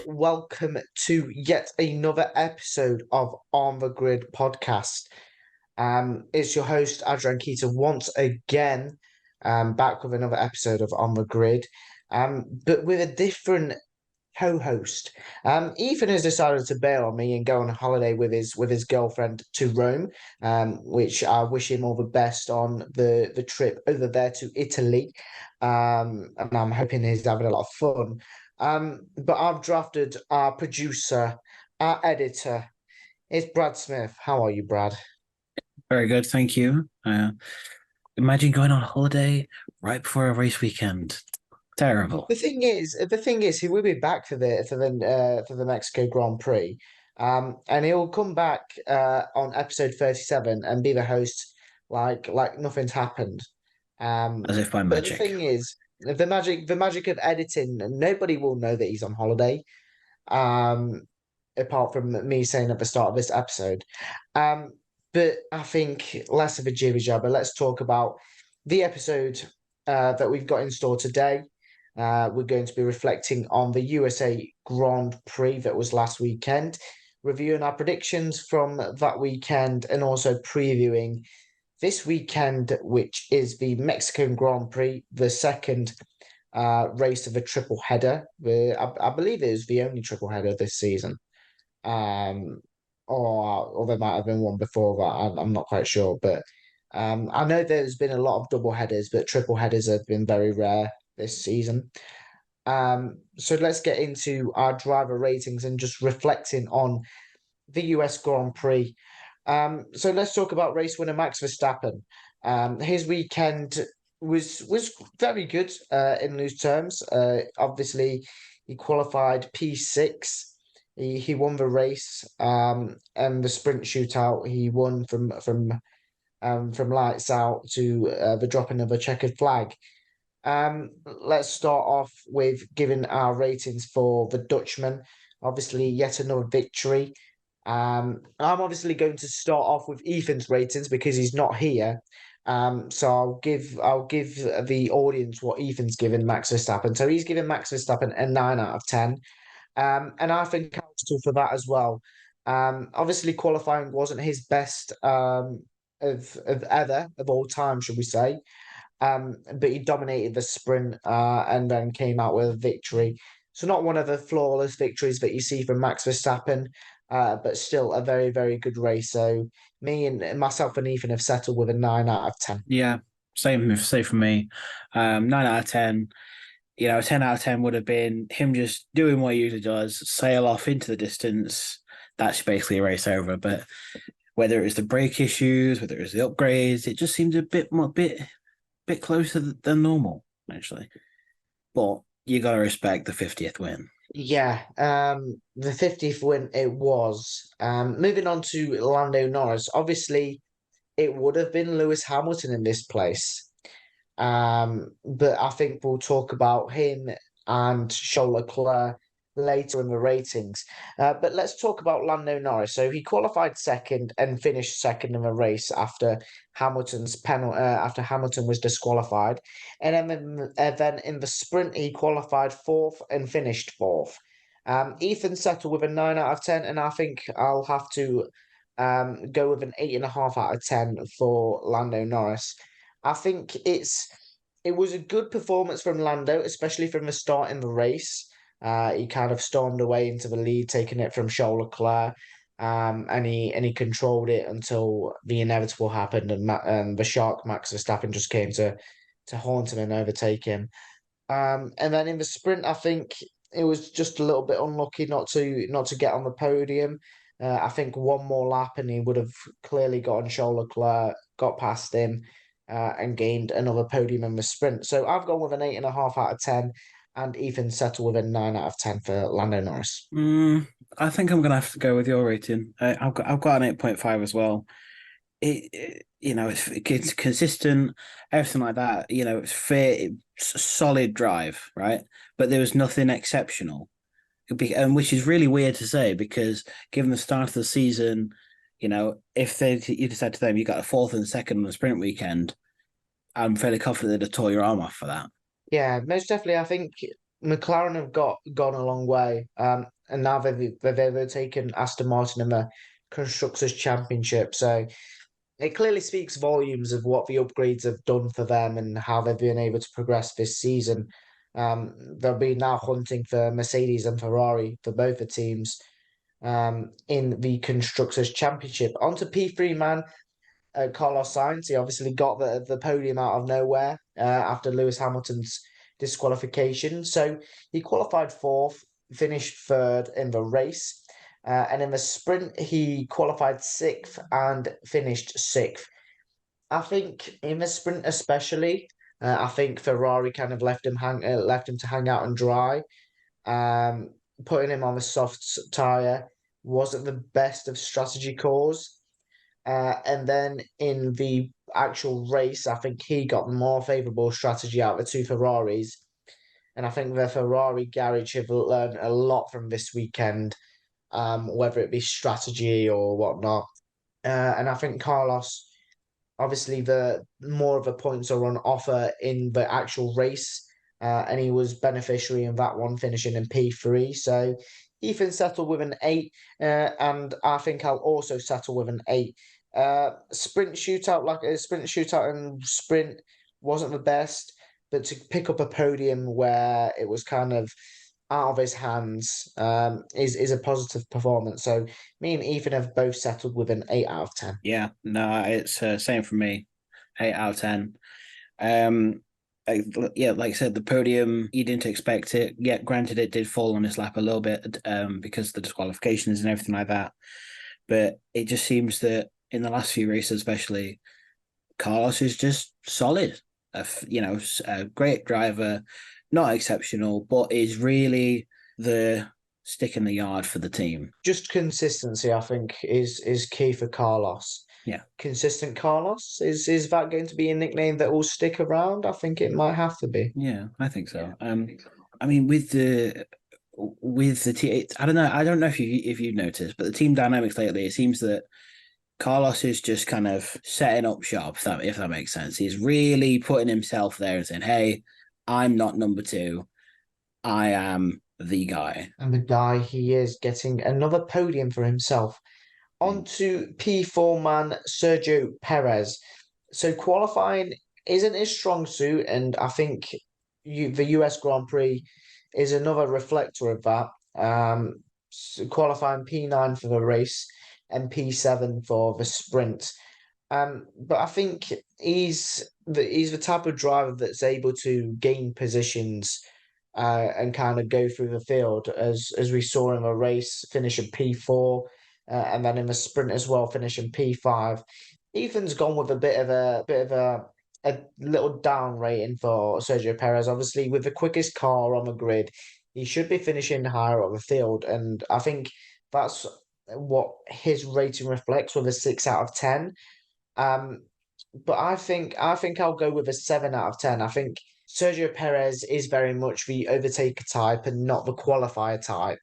welcome to yet another episode of On the Grid Podcast. It's your host, Adrian Kita, once again, back with another episode of On the Grid, but with a different co-host. Ethan has decided to bail on me and go on holiday with his girlfriend to Rome, which I wish him all the best on the trip over there to Italy. And I'm hoping he's having a lot of fun. But I've drafted our producer, our editor. It's Brad Smith. How are you, Brad? Very good, thank you. Imagine going on holiday right before a race weekend. Terrible. The thing is, he will be back for the Mexico Grand Prix, and he'll come back on episode 37 and be the host like nothing's happened. As if by But the magic. thing is, the magic of editing, nobody will know that he's on holiday, apart from me saying at the start of this episode. But I think less of a jibber jabber. Let's talk about the episode that we've got in store today. We're going to be reflecting on the USA Grand Prix that was last weekend, reviewing our predictions from that weekend, and also previewing this weekend, which is the Mexican Grand Prix, the second race of a triple header. I believe it is the only triple header this season. Or there might have been one before that. I'm not quite sure, but I know there's been a lot of double headers, but triple headers have been very rare this season. So let's get into our driver ratings and just reflecting on the US Grand Prix. So let's talk about race winner Max Verstappen. His weekend was very good in loose terms. Obviously, he qualified P6. He won the race, and the sprint shootout he won from lights out to the dropping of a checkered flag. Let's start off with giving our ratings for the Dutchman. Obviously, yet another victory. I'm obviously going to start off with Ethan's ratings because he's not here. So I'll give the audience what Ethan's given Max Verstappen. So he's given Max Verstappen a 9 out of 10. And I think I'll still for that as well. Obviously qualifying wasn't his best of ever of all time, should we say. But he dominated the sprint and then came out with a victory. So not one of the flawless victories that you see from Max Verstappen, but still a very, very good race. So me and myself and Ethan have settled with a 9 out of 10. Yeah, same for me. 9 out of 10. You know, 10 out of 10 would have been him just doing what he usually does, sail off into the distance. That's basically a race over. But whether it was the brake issues, whether it was the upgrades, it just seemed a bit closer than normal, actually. But you got to respect the 50th win. Yeah, the 50th win it was. Moving on to Lando Norris, obviously it would have been Lewis Hamilton in this place. But I think we'll talk about him and Charles Leclerc later in the ratings. But let's talk about Lando Norris. So he qualified second and finished second in the race after Hamilton's after Hamilton was disqualified. And then in the sprint, he qualified fourth and finished fourth. Ethan settled with a 9 out of 10, and I think I'll have to go with an 8.5 out of 10 for Lando Norris. I think it was a good performance from Lando, especially from the start in the race. He kind of stormed away into the lead, taking it from Charles Leclerc, and he controlled it until the inevitable happened, and the shark Max Verstappen just came to haunt him and overtake him. And then in the sprint, I think it was just a little bit unlucky not to get on the podium. I think one more lap and he would have clearly gotten Charles Leclerc, got past him, and gained another podium in the sprint. So I've gone with an 8.5 out of 10, and Ethan settled with a 9 out of 10 for Lando Norris. I think I'm gonna have to go with your rating. I've got an 8.5 as well. It's consistent, everything like that. You know, it's fair, it's a solid drive, right? But there was nothing exceptional, and which is really weird to say because given the start of the season, you know, if you said to them you got a fourth and second on the sprint weekend, I'm fairly confident they'd have tore your arm off for that. Yeah, most definitely. I think McLaren have gone a long way. and now they've overtaken Aston Martin in the Constructors' Championship. So it clearly speaks volumes of what the upgrades have done for them and how they've been able to progress this season. They'll be now hunting for Mercedes and Ferrari for both the teams in the Constructors' Championship. On to P3, man. Carlos Sainz, he obviously got the podium out of nowhere after Lewis Hamilton's disqualification. So he qualified fourth, finished third in the race. And in the sprint, he qualified sixth and finished sixth. I think in the sprint especially, I think Ferrari kind of left him to hang out and dry. Um, Putting him on the soft tyre wasn't the best of strategy calls. And then in the actual race, I think he got the more favourable strategy out of the two Ferraris. And I think the Ferrari garage have learned a lot from this weekend, whether it be strategy or whatnot. And I think Carlos, obviously, the more of the points are on offer in the actual race, and he was beneficiary in that one, finishing in P3. So Ethan settled with an 8, and I think I'll also settle with an 8. Sprint shootout and sprint wasn't the best, but to pick up a podium where it was kind of out of his hands is a positive performance. So me and Ethan have both settled with an 8 out of 10. Yeah, no, it's same for me, 8 out of 10. Yeah, like I said, the podium, you didn't expect it. Yeah, granted, it did fall on his lap a little bit because of the disqualifications and everything like that. But it just seems that in the last few races, especially, Carlos is just solid. A great driver, not exceptional, but is really the stick in the yard for the team. Just consistency, I think, is key for Carlos. Yeah. Consistent Carlos. Is that going to be a nickname that will stick around? I think it might have to be. Yeah, I think so. I mean, with the team, I don't know if you've noticed, but the team dynamics lately, it seems that Carlos is just kind of setting up shop, if that makes sense. He's really putting himself there and saying, "Hey, I'm not number 2. I am the guy." And the guy he is getting another podium for himself. On to P4 man Sergio Perez. So qualifying isn't his strong suit, and I think the US Grand Prix is another reflector of that. Qualifying P9 for the race and P7 for the sprint. But I think he's the type of driver that's able to gain positions and kind of go through the field as we saw in the race, finish in P4, and then in the sprint as well, finish in P5. Ethan's gone with a little down rating for Sergio Perez. Obviously, with the quickest car on the grid, he should be finishing higher up the field, and I think that's what his rating reflects with a 6 out of 10. But I think I'll go with a 7 out of 10. I think Sergio Perez is very much the overtaker type and not the qualifier type.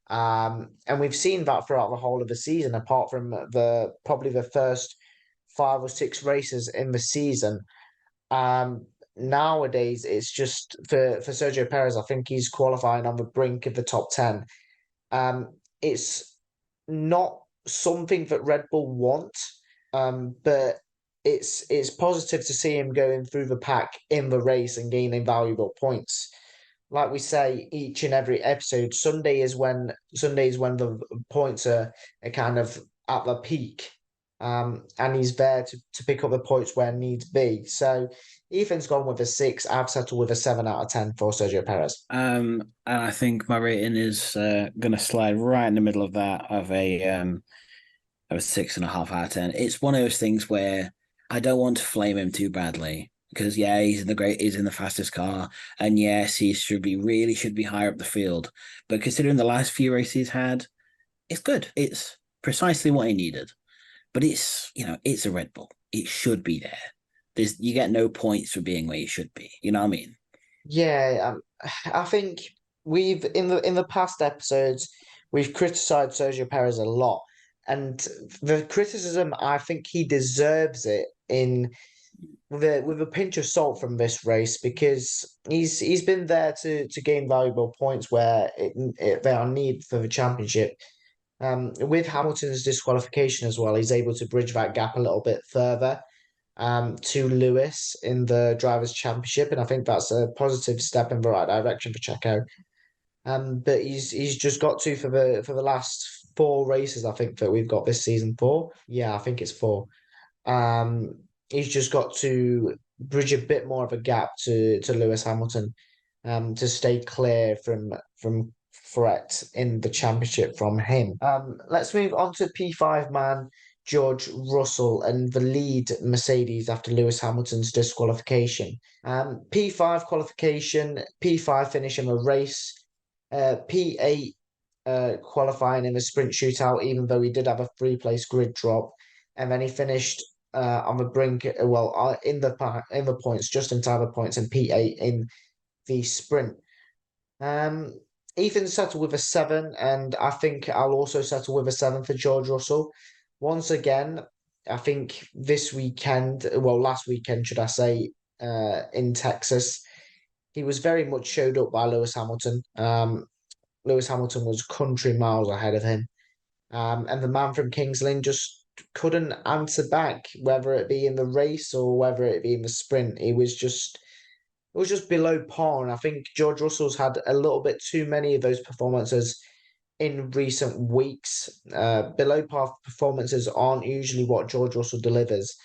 And we've seen that throughout the whole of the season, apart from probably the first 5 or 6 races in the season. Nowadays, it's just for Sergio Perez, I think he's qualifying on the brink of the top 10. It's not something that Red Bull want, but it's positive to see him going through the pack in the race and gaining valuable points. Like we say each and every episode, Sunday is when the points are kind of at the peak. And he's there to pick up the points where needs be. So Ethan's gone with a 6. I've settled with a 7 out of 10 for Sergio Perez. And I think my rating is going to slide right in the middle of that of a 6.5 out of 10. It's one of those things where I don't want to flame him too badly because he's in the fastest car, and yes, he should be higher up the field. But considering the last few races he's had, it's good. It's precisely what he needed. But it's a Red Bull. It should be there. You get no points for being where you should be. You know what I mean? Yeah, I think we've in the past episodes we've criticised Sergio Perez a lot, and the criticism, I think he deserves it in with a pinch of salt from this race, because he's been there to gain valuable points where they are needed for the championship. With Hamilton's disqualification as well, he's able to bridge that gap a little bit further to Lewis in the Drivers' Championship, and I think that's a positive step in the right direction for Checo. But he's just got to for the last four races, I think, that we've got this season. Four, yeah, I think it's four. Um, he's just got to bridge a bit more of a gap to Lewis Hamilton, to stay clear from threat in the championship from him. Let's move on to P5 man George Russell and the lead Mercedes after Lewis Hamilton's disqualification. P5 qualification, P5 finish in the race, P8 qualifying in the sprint shootout, even though he did have a three-place grid drop, and then he finished on the brink, in the points, just in time of points, and P8 in the sprint. Ethan settled with a 7, and I think I'll also settle with a 7 for George Russell. Once again, I think last weekend, should I say, in Texas, he was very much showed up by Lewis Hamilton. Lewis Hamilton was country miles ahead of him. And the man from Kings Lynn just couldn't answer back, whether it be in the race or whether it be in the sprint. It was just below par. And I think George Russell's had a little bit too many of those performances in recent weeks. Below par performances aren't usually what George Russell delivers.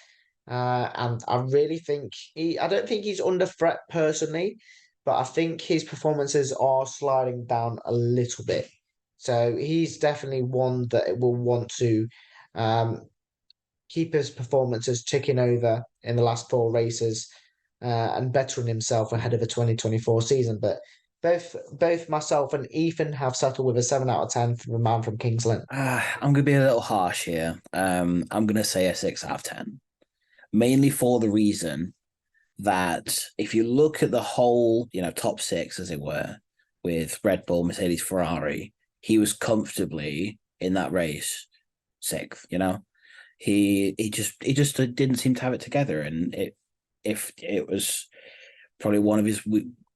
And I really think I don't think he's under threat personally, but I think his performances are sliding down a little bit. So he's definitely one that will want to keep his performances ticking over in the last four races, and bettering himself ahead of the 2024 season. But both myself and Ethan have settled with a 7 out of 10 from the man from Kings Lynn. I'm going to be a little harsh here. I'm going to say a 6 out of 10. Mainly for the reason that if you look at the whole, top six, as it were, with Red Bull, Mercedes, Ferrari, he was comfortably in that race sixth. He just didn't seem to have it together, and it was probably one of his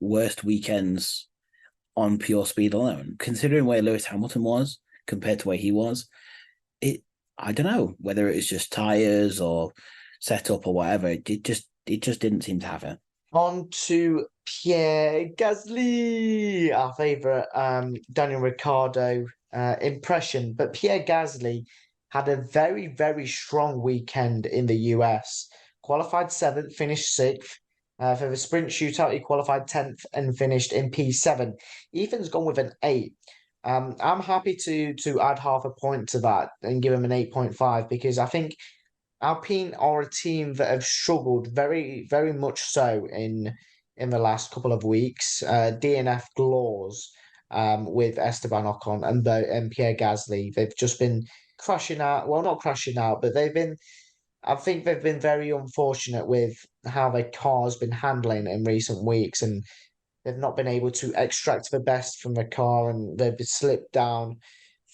worst weekends on pure speed alone. Considering where Lewis Hamilton was compared to where he was, I don't know whether it was just tires or setup or whatever. It just didn't seem to have it. On to Pierre Gasly, our favourite Daniel Ricciardo impression. But Pierre Gasly had a very, very strong weekend in the US. Qualified 7th, finished 6th. For the sprint shootout, he qualified 10th and finished in P7. Ethan's gone with an 8. I'm happy to add half a point to that and give him an 8.5, because I think Alpine are a team that have struggled very, very much so in the last couple of weeks. DNF Glaws with Esteban Ocon and Pierre Gasly. They've just been crashing out. Well, not crashing out, but I think they've been very unfortunate with how their car's been handling in recent weeks, and they've not been able to extract the best from the car, and they've slipped down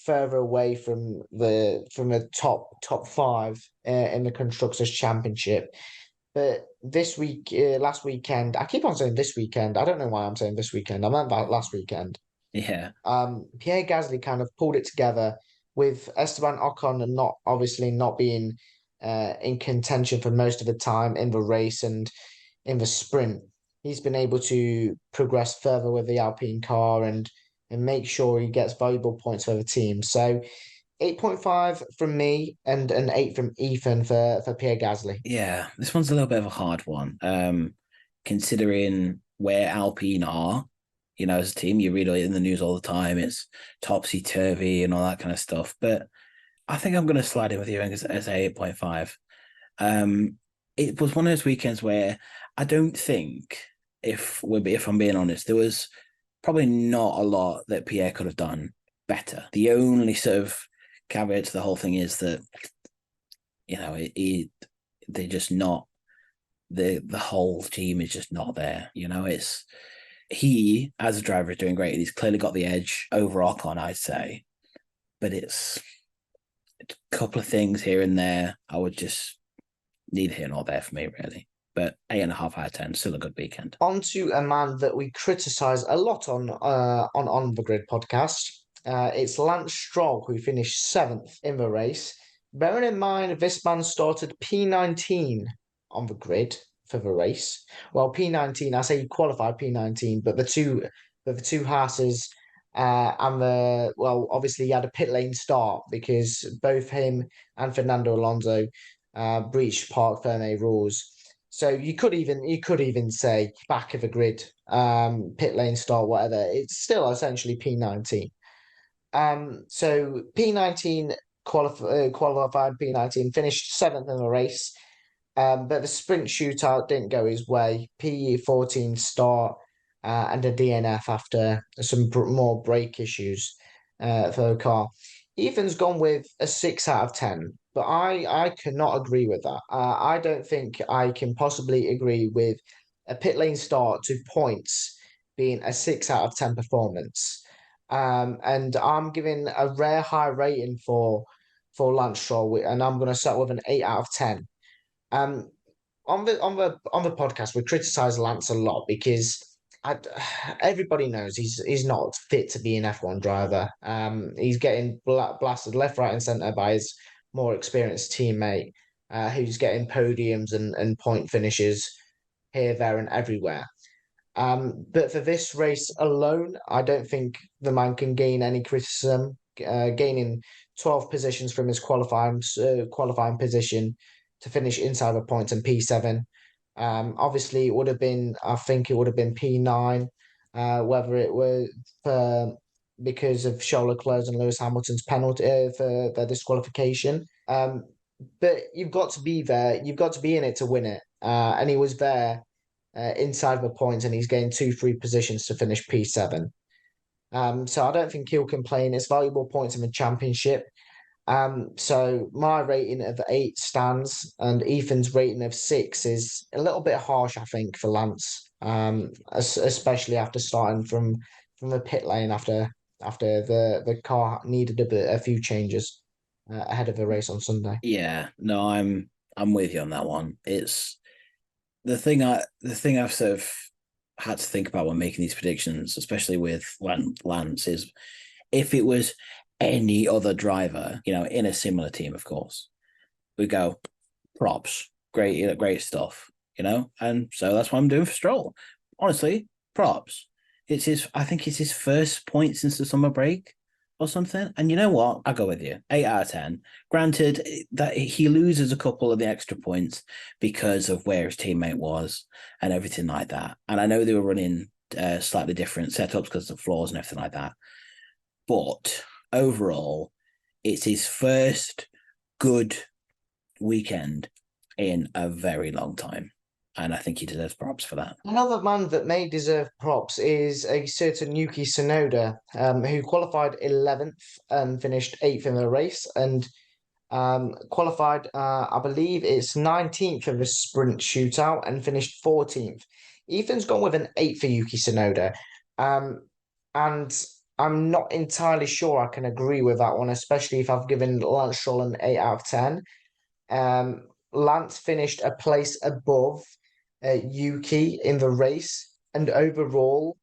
further away from the top five in the Constructors' Championship. But last weekend, I keep on saying this weekend. I don't know why I'm saying this weekend. I meant that last weekend. Yeah. Pierre Gasly kind of pulled it together with Esteban Ocon and not being in contention for most of the time in the race and in the sprint. He's been able to progress further with the Alpine car and make sure he gets valuable points for the team. So 8.5 from me and an 8 from Ethan for Pierre Gasly. Yeah, this one's a little bit of a hard one. Considering where Alpine are, as a team, you read it in the news all the time. It's topsy-turvy and all that kind of stuff. But I think I'm going to slide in with you as 8.5. It was one of those weekends where I don't think, if I'm being honest, there was probably not a lot that Pierre could have done better. The only sort of caveat to the whole thing is that, they're just not, the whole team is just not there. He, as a driver, is doing great. He's clearly got the edge over Ocon, I'd say. But it's a couple of things here and there I would just neither here nor there for me, really. but 8.5 out of 10, still a good weekend. On to a man that we criticise a lot on the Grid podcast. It's Lance Stroll, who finished 7th in the race. Bearing in mind, this man started P19 on the grid for the race. Well, P19, I say he qualified P19, but the two Haas's obviously he had a pit lane start because both him and Fernando Alonso breached Parc Fermé rules. So you could even say back of the grid, pit lane start, whatever. It's still essentially P19. So P19 qualified P19, finished 7th in the race. But the sprint shootout didn't go his way. P14 start and a DNF after some more brake issues for the car. Ethan's gone with a 6 out of 10, but I cannot agree with that. I don't think I can possibly agree with a pit lane start to points being a 6 out of 10 performance. And I'm giving a rare high rating for Lance Stroll, and I'm going to start with an 8 out of 10. On the podcast, we criticize Lance a lot because everybody knows he's not fit to be an F1 driver. He's getting blasted left, right, and centre by his more experienced teammate, who's getting podiums and point finishes here, there, and everywhere. But for this race alone, I don't think the man can gain any criticism. Gaining 12 positions from his qualifying position to finish inside the points in P7. Obviously, I think it would have been P9, whether it was because of Charles Leclerc's and Lewis Hamilton's penalty for their disqualification. But you've got to be there. You've got to be in it to win it. And he was there inside the points, and he's gained 2 free positions to finish P7. So I don't think he'll complain. It's valuable points in the championship. So my rating of 8 stands, and Ethan's rating of 6 is a little bit harsh, I think, for Lance. Especially after starting from the pit lane after the car needed a few changes ahead of the race on Sunday. Yeah, no, I'm with you on that one. It's the thing I've sort of had to think about when making these predictions, especially with Lance, is if it was any other driver, in a similar team, of course, we go props, great stuff, and so that's what I'm doing for Stroll. Honestly, props. I think it's his first point since the summer break or something. And you know what? I'll go with you. 8 out of 10. Granted that he loses a couple of the extra points because of where his teammate was and everything like that. And I know they were running slightly different setups because of flaws and everything like that. But overall, it's his first good weekend in a very long time. And I think he deserves props for that. Another man that may deserve props is a certain Yuki Tsunoda, who qualified 11th and finished 8th in the race, and qualified, I believe it's 19th in the sprint shootout and finished 14th. Ethan's gone with an 8 for Yuki Tsunoda, and I'm not entirely sure I can agree with that one, especially if I've given Lance Stroll an 8 out of 10. Lance finished a place above Yuki in the race, and overall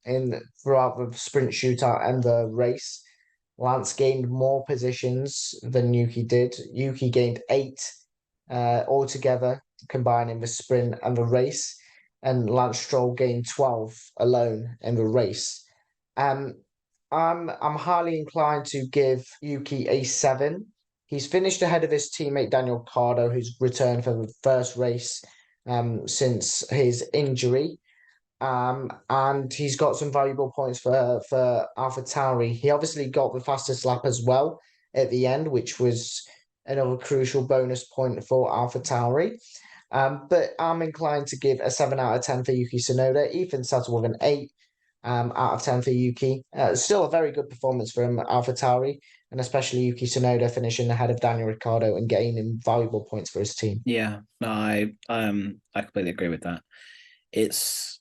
throughout the sprint shootout and the race, Lance gained more positions than Yuki did. Yuki gained 8 altogether, combining the sprint and the race, and Lance Stroll gained 12 alone in the race. I'm highly inclined to give Yuki a 7. He's finished ahead of his teammate Daniel Ricciardo, who's returned for the first race since his injury. And he's got some valuable points for AlphaTauri. He obviously got the fastest lap as well at the end, which was another crucial bonus point for AlphaTauri. But I'm inclined to give a 7 out of 10 for Yuki Tsunoda. Ethan settled with an 8 out of 10 for Yuki. Still a very good performance from AlphaTauri, and especially Yuki Tsunoda finishing ahead of Daniel Ricciardo and gaining valuable points for his team. Yeah, no, I completely agree with that. It's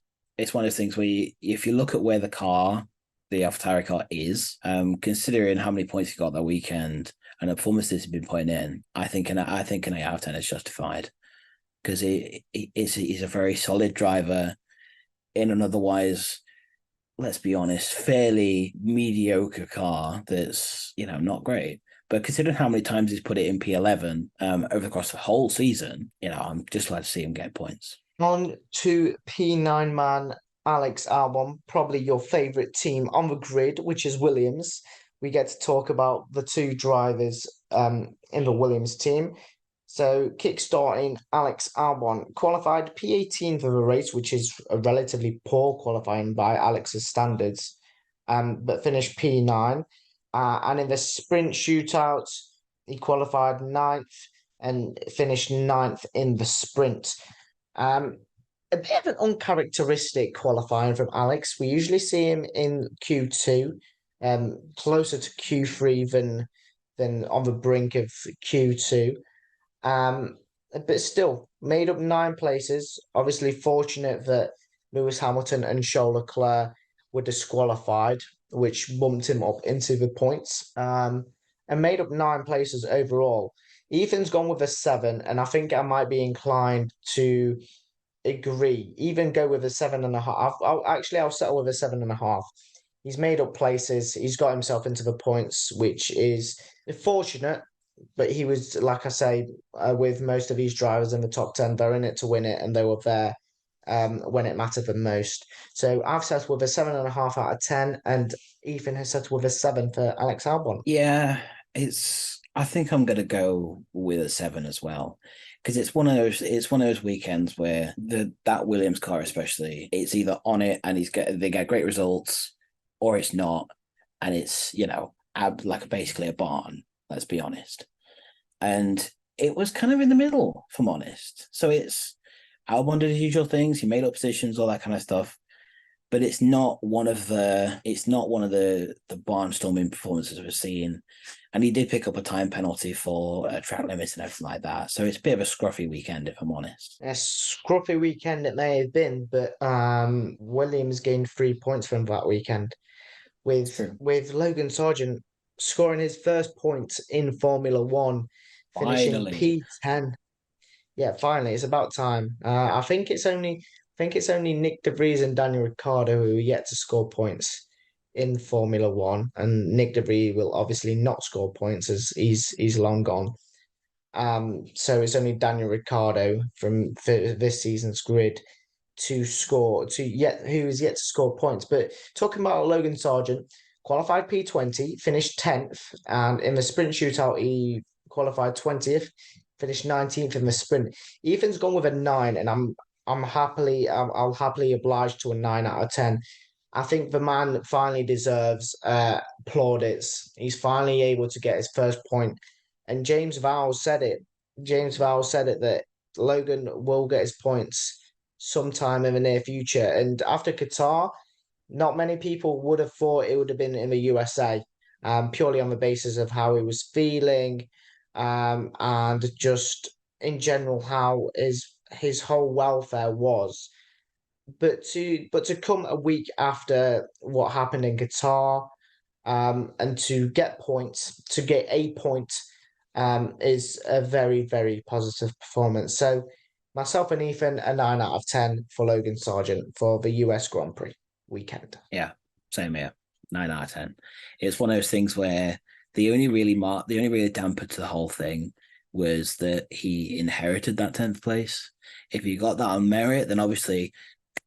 one of those things where if you look at where the AlphaTauri car is, considering how many points he got that weekend and the performances he's been putting in, I think an 8 out of 10 is justified. because he's a very solid driver in an otherwise, let's be honest, fairly mediocre car that's, not great. But considering how many times he's put it in P11 over the course of the whole season, I'm just glad to see him get points. On to P9 man Alex Albon, probably your favourite team on the grid, which is Williams. We get to talk about the two drivers in the Williams team. So, kick-starting Alex Albon qualified P18 for the race, which is a relatively poor qualifying by Alex's standards, but finished P9. And in the sprint shootout, he qualified ninth and finished ninth in the sprint. A bit of an uncharacteristic qualifying from Alex. We usually see him in Q2, closer to Q3 than on the brink of Q2. But still made up 9 places. Obviously, fortunate that Lewis Hamilton and Charles Leclerc were disqualified, which bumped him up into the points. And made up 9 places overall. Ethan's gone with a 7, and I think I might be inclined to agree. Even go with a 7.5. I'll settle with a 7.5. He's made up places. He's got himself into the points, which is fortunate. But he was, like I say, with most of these drivers in the top 10, they're in it to win it, and they were there when it mattered the most. So I've set with a 7.5 out of 10, and Ethan has set with a 7 for Alex Albon. Yeah, I think I'm gonna go with a 7 as well, because it's one of those weekends where that Williams car especially, it's either on it and they get great results, or it's not, and it's like basically a barn. Let's be honest. And it was kind of in the middle, if I'm honest. So Albon did his usual things. He made up positions, all that kind of stuff. But it's not one of the barnstorming performances we're seeing. And he did pick up a time penalty for track limits and everything like that. So it's a bit of a scruffy weekend, if I'm honest. A scruffy weekend it may have been, but Williams gained 3 points from that weekend with Logan Sargent scoring his first points in Formula One, finishing Finally. P10. Yeah, finally, it's about time. I think it's only Nick De Vries and Daniel Ricciardo who are yet to score points in Formula One, and Nick De Vries will obviously not score points as he's long gone. So it's only Daniel Ricciardo from this season's grid who is yet to score points. But talking about Logan Sargent, qualified P20, finished 10th, and in the sprint shootout, he qualified 20th, finished 19th in the sprint. Ethan's gone with a 9, and I'll happily oblige to a 9 out of 10. I think the man finally deserves plaudits. He's finally able to get his first point, and James Vowles said it. James Vowles said it that Logan will get his points sometime in the near future. And after Qatar, not many people would have thought it would have been in the USA, purely on the basis of how he was feeling, and just in general how his whole welfare was. But to come a week after what happened in Qatar, and to get points, to get a point, is a very, very positive performance. So myself and Ethan, a 9 out of 10 for Logan Sargent for the US Grand Prix weekend. Yeah, same here. 9 out of 10. It's one of those things where the only really damper to the whole thing was that he inherited that 10th place. If you got that on merit, then obviously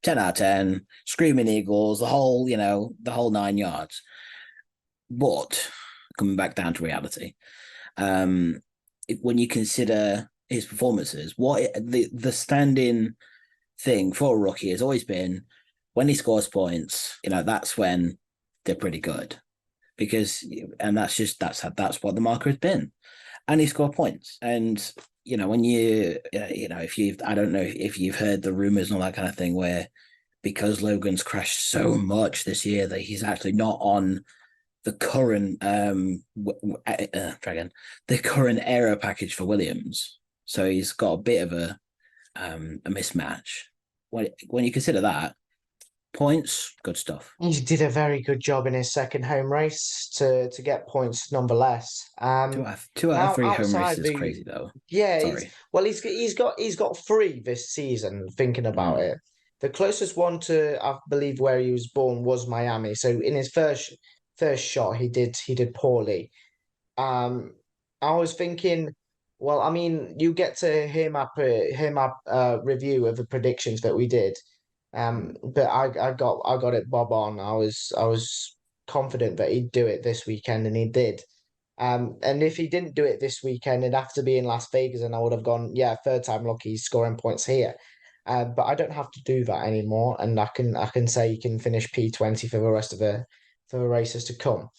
10 out of 10, screaming Eagles, the whole 9 yards. But coming back down to reality, when you consider his performances, what the standing thing for a rookie has always been when he scores points, that's when they're pretty good, and that's what the marker has been, and he scored points. And when I don't know if you've heard the rumors and all that kind of thing, where because Logan's crashed so much this year that he's actually not on the current the current aero package for Williams, so he's got a bit of a mismatch. When you consider that, Points, good stuff. He did a very good job in his second home race to get points nonetheless. Two out of Now three home outside races is the crazy though. yeah, Sorry. he's got three this season. Thinking about Mm. it, the closest one to I believe where he was born was Miami. So in his first shot, he did poorly. Um, I was thinking, well, I mean, you get to hear my review of the predictions that we did. But I got it bob on. I was confident that he'd do it this weekend, and he did. And if he didn't do it this weekend, it'd have to be in Las Vegas, and I would have gone, yeah, third time lucky, he's scoring points here. But I don't have to do that anymore, and I can say he can finish P20 for the rest of the races to come.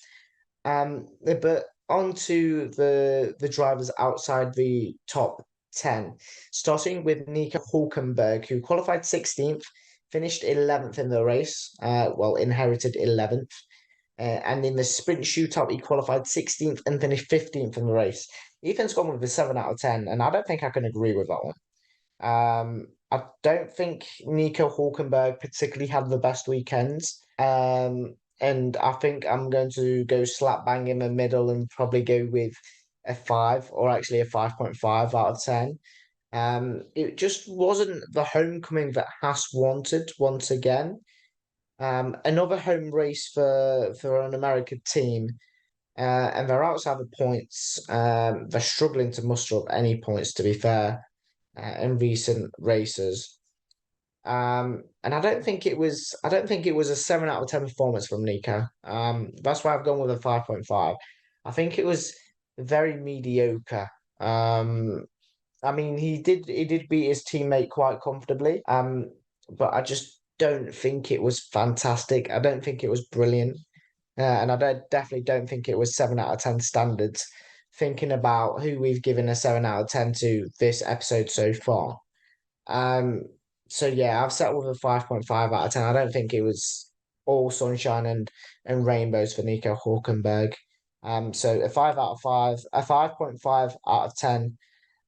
But on to the drivers outside the top 10, starting with Nico Hulkenberg, who qualified 16th, finished 11th in the race, inherited 11th. And in the sprint shootout, he qualified 16th and finished 15th in the race. Ethan's gone with a 7 out of 10, and I don't think I can agree with that one. I don't think Nico Hulkenberg particularly had the best weekends. And I think I'm going to go slap bang in the middle and probably go with a 5 or actually a 5.5 out of 10. It just wasn't the homecoming that Haas wanted once again. Another home race for an American team, and they're outside the points. They're struggling to muster up any points, to be fair, in recent races. And I don't think it was a 7 out of 10 performance from Nico. That's why I've gone with a 5.5. I think it was very mediocre. I mean, he did beat his teammate quite comfortably. But I just don't think it was fantastic. I don't think it was brilliant. And definitely don't think it was 7 out of 10 standards. Thinking about who we've given a 7 out of 10 to this episode so far. Um, so yeah, I've settled with a 5.5 out of 10. I don't think it was all sunshine and rainbows for Nico Hulkenberg. So a 5 out of 5, a 5.5 out of 10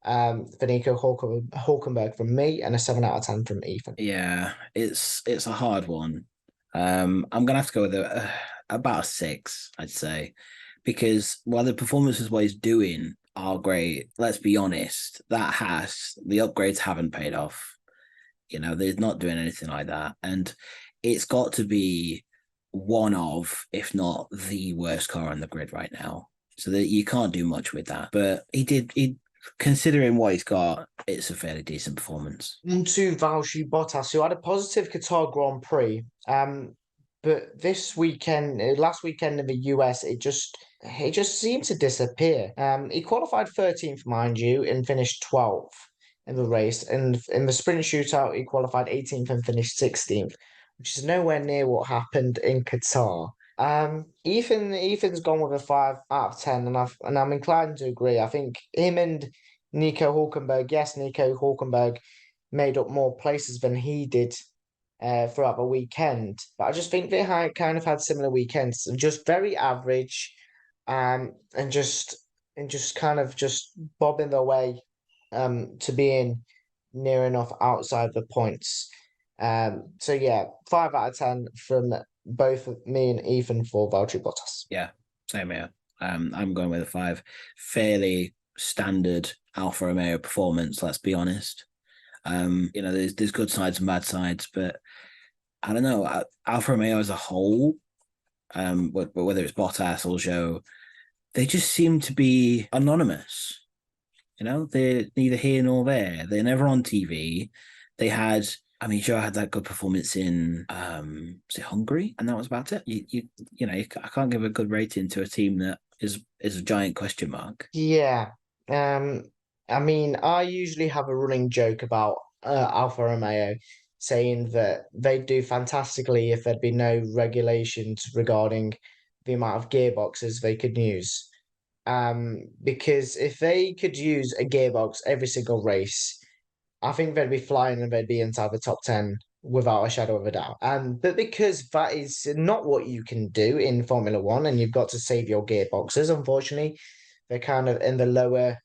for Nico Hulkenberg from me, and a 7 out of 10 from Ethan. Yeah, it's a hard one. I'm gonna have to go with about a 6, I'd say, because while the performances what he's doing are great, let's be honest, the upgrades haven't paid off. They're not doing anything like that, and it's got to be one of, if not the worst car on the grid right now. So that you can't do much with that. But he considering what he's got, it's a fairly decent performance. On to Valtteri Bottas, who had a positive Qatar Grand Prix. But last weekend in the US, it just seemed to disappear. He qualified 13th, mind you, and finished 12th in the race. And in the sprint shootout, he qualified 18th and finished 16th, which is nowhere near what happened in Qatar. Ethan's gone with a 5 out of 10, and I'm inclined to agree. I think him and Nico Hulkenberg, yes, Nico Hulkenberg made up more places than he did throughout the weekend. But I just think they kind of had similar weekends, just very average, and just kind of just bobbing their way to being near enough outside the points. So yeah, 5 out of 10 from both me and Ethan for Valtteri Bottas. Yeah, same here. I'm going with a 5. Fairly standard Alfa Romeo performance, let's be honest. There's good sides and bad sides, but I don't know. Alfa Romeo as a whole, whether it's Bottas or Zhou, they just seem to be anonymous. They're neither here nor there. They're never on TV. Zhou had that good performance in was it Hungary, and that was about it. I can't give a good rating to a team that is a giant question mark. Yeah. I usually have a running joke about Alfa Romeo, saying that they'd do fantastically if there'd be no regulations regarding the amount of gearboxes they could use. Because if they could use a gearbox every single race, I think they'd be flying and they'd be inside the top 10 without a shadow of a doubt. But because that is not what you can do in Formula One, and you've got to save your gearboxes, unfortunately, they're kind of in the lower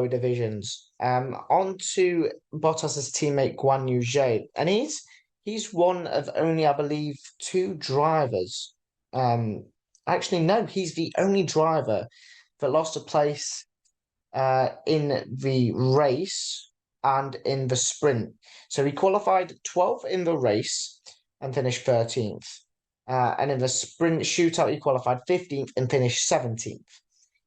divisions. On to Bottas's teammate Guan Yu Zhou, and he's one of only, I believe, two drivers. Actually, no, he's the only driver that lost a place in the race and in the sprint. So he qualified 12th in the race and finished 13th. And in the sprint shootout, he qualified 15th and finished 17th.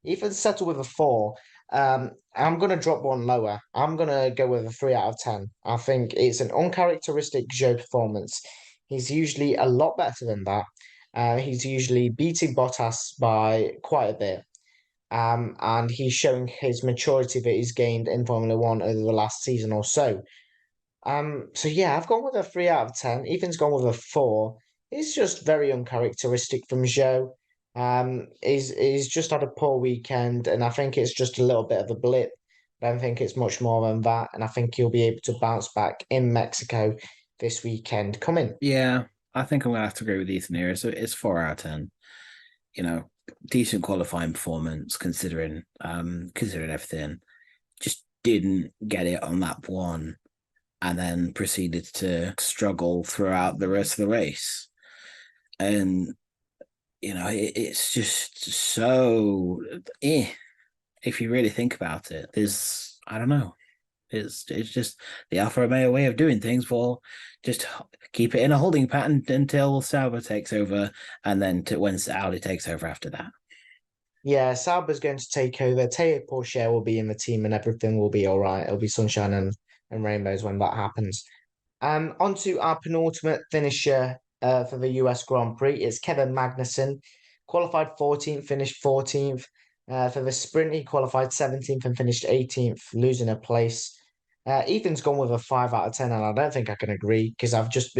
Ethan settled with a 4. I'm going to drop one lower. I'm going to go with a 3 out of 10. I think it's an uncharacteristic Zhou performance. He's usually a lot better than that. He's usually beating Bottas by quite a bit. And he's showing his maturity that he's gained in Formula One over the last season or so. So yeah, I've gone with a 3 out of 10. Ethan's gone with a 4. It's just very uncharacteristic from Zhou. He's just had a poor weekend, and I think it's just a little bit of a blip. I don't think it's much more than that, and I think he'll be able to bounce back in Mexico this weekend coming. Yeah, I think I'm gonna have to agree with Ethan here. So it's 4 out of 10. You know, decent qualifying performance considering everything. Just didn't get it on lap 1, and then proceeded to struggle throughout the rest of the race. And it's just so if you really think about it. I don't know. It's just the Alfa Romeo way of doing things. For just keep it in a holding pattern until Sauber takes over, and then when Audi takes over after that. Yeah, Sauber's going to take over. Teo Porcher will be in the team, and everything will be all right. It'll be sunshine and rainbows when that happens. On to our penultimate finisher for the US Grand Prix is Kevin Magnussen. Qualified 14th, finished 14th. For the sprint, he qualified 17th and finished 18th, losing a place. Ethan's gone with a 5 out of 10, and I don't think I can agree because I've just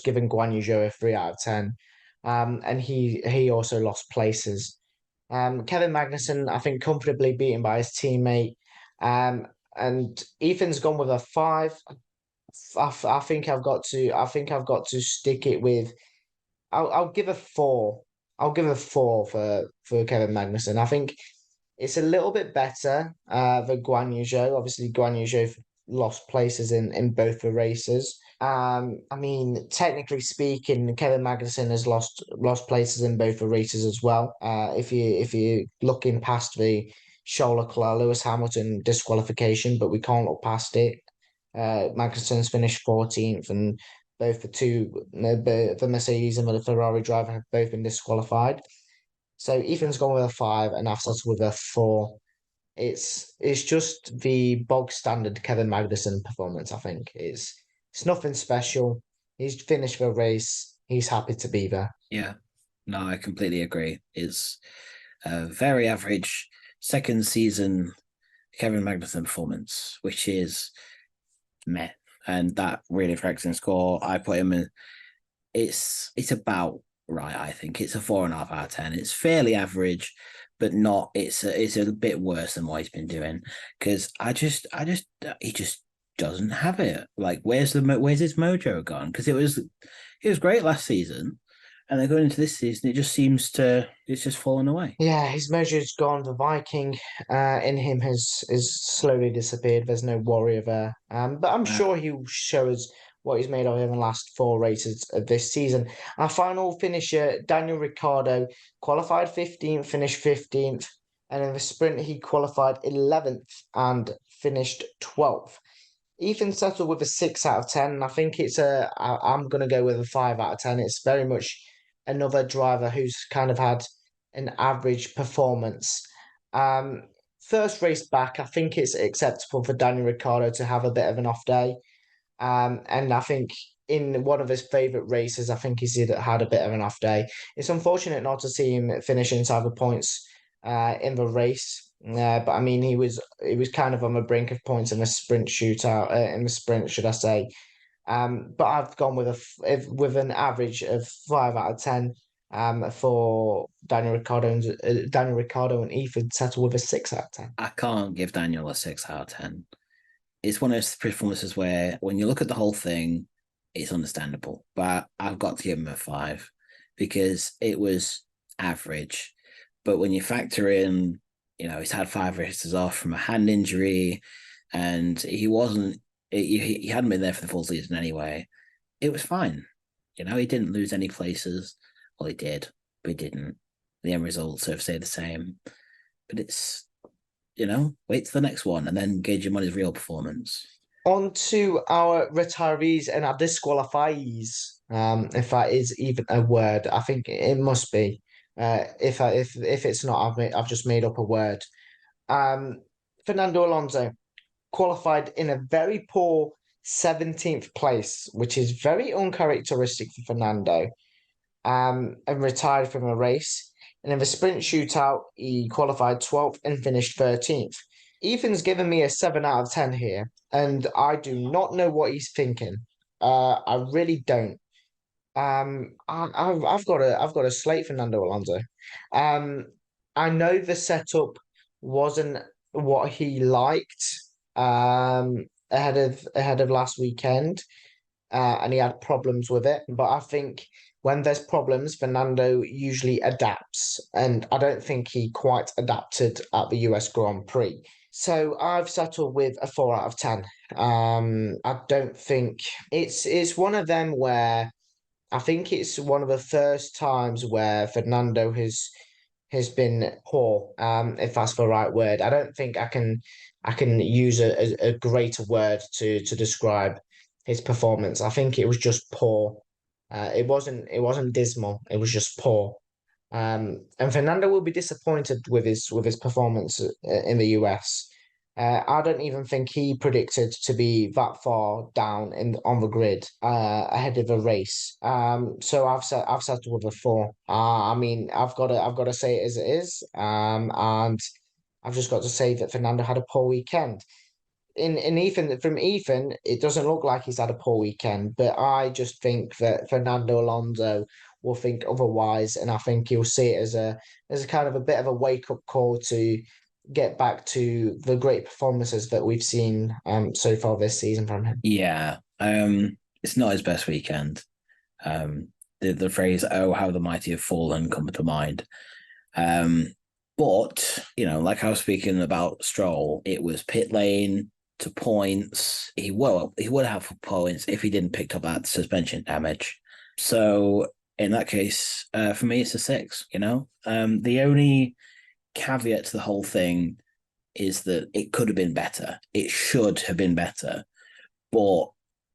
given Guan Yu Zhou a 3 out of 10. And he also lost places. Kevin Magnussen, I think, comfortably beaten by his teammate. And Ethan's gone with a 5. I think I've got to stick it with. I'll give a 4. I'll give a 4 for Kevin Magnussen. I think it's a little bit better than Guan Yu Zhou. Obviously, Guan Yu Zhou lost places in both the races. I mean, technically speaking, Kevin Magnussen has lost places in both the races as well. If you looking past the Charles Leclerc, Lewis Hamilton disqualification, but we can't look past it. Magnussen's finished 14th, and both the Mercedes and the Ferrari driver have both been disqualified. So Ethan's gone with a 5, and I've started with a 4. It's just the bog standard Kevin Magnussen performance. I think it's nothing special. He's finished the race. He's happy to be there. Yeah, no, I completely agree. It's a very average second season Kevin Magnussen performance, which is meh, and that really affects his score. I put him in. It's about right. I think it's a 4.5 out of 10. It's fairly average, but not. It's a bit worse than what he's been doing because he just doesn't have it. Like, where's his mojo gone? Because it was great last season, and then going into this season, it's just fallen away. Yeah, his mojo's gone. The Viking in him has slowly disappeared. There's no warrior there. But I'm sure he'll show us what he's made of in the last 4 races of this season. Our final finisher, Daniel Ricciardo, qualified 15th, finished 15th, and in the sprint he qualified 11th and finished 12th. Ethan settled with a 6 out of 10, and I think I'm going to go with a 5 out of 10. It's very much another driver who's kind of had an average performance. First race back, I think it's acceptable for Daniel Ricciardo to have a bit of an off day. And I think in one of his favourite races, I think he's had a bit of an off day. It's unfortunate not to see him finish inside the points in the race. But I mean, he was kind of on the brink of points in the sprint shootout, in the sprint, should I say. But I've gone with an average of 5 out of 10 for Daniel Ricciardo and Ethan settle with a 6 out of 10. I can't give Daniel a 6 out of 10. It's one of those performances where when you look at the whole thing, it's understandable. But I've got to give him a 5 because it was average. But when you factor in, he's had 5 races off from a hand injury, and he hadn't been there for the full season anyway. it was fine. He didn't lose any places. Well, he did, but he didn't. The end results sort of stay the same. But it's, wait to the next one and then gauge him on his real performance. On to our retirees and our disqualifyees, if that is even a word. I think it must be. If it's not, I've just made up a word. Fernando Alonso qualified in a very poor 17th place, which is very uncharacteristic for Fernando. And retired from a race. And in the sprint shootout, he qualified 12th and finished 13th. Ethan's given me a 7 out of 10 here, and I do not know what he's thinking. I really don't. I've got a slate Fernando Alonso. I know the setup wasn't what he liked ahead of last weekend, and he had problems with it. But I think when there's problems, Fernando usually adapts, and I don't think he quite adapted at the US Grand Prix. So I've settled with a 4 out of 10. I don't think it's one of them where I think it's one of the first times where Fernando has been poor, if that's the right word. I don't think I can use a greater word to describe his performance. I think it was just poor. It wasn't dismal. It was just poor. And Fernando will be disappointed with his performance in the US. I don't even think he predicted to be that far down on the grid ahead of a race. So I've settled with a 4. I mean I've got to say it as it is. And I've just got to say that Fernando had a poor weekend. In Ethan, it doesn't look like he's had a poor weekend, but I just think that Fernando Alonso will think otherwise, and I think he'll see it as a kind of a bit of a wake up call to get back to the great performances that we've seen so far this season from him. Yeah, it's not his best weekend. The phrase "Oh, how the mighty have fallen" come to mind. But like I was speaking about Stroll, it was pit lane to points. He would have points if he didn't pick up that suspension damage. So in that case, for me, it's a 6. The only caveat to the whole thing is that it could have been better. It should have been better. But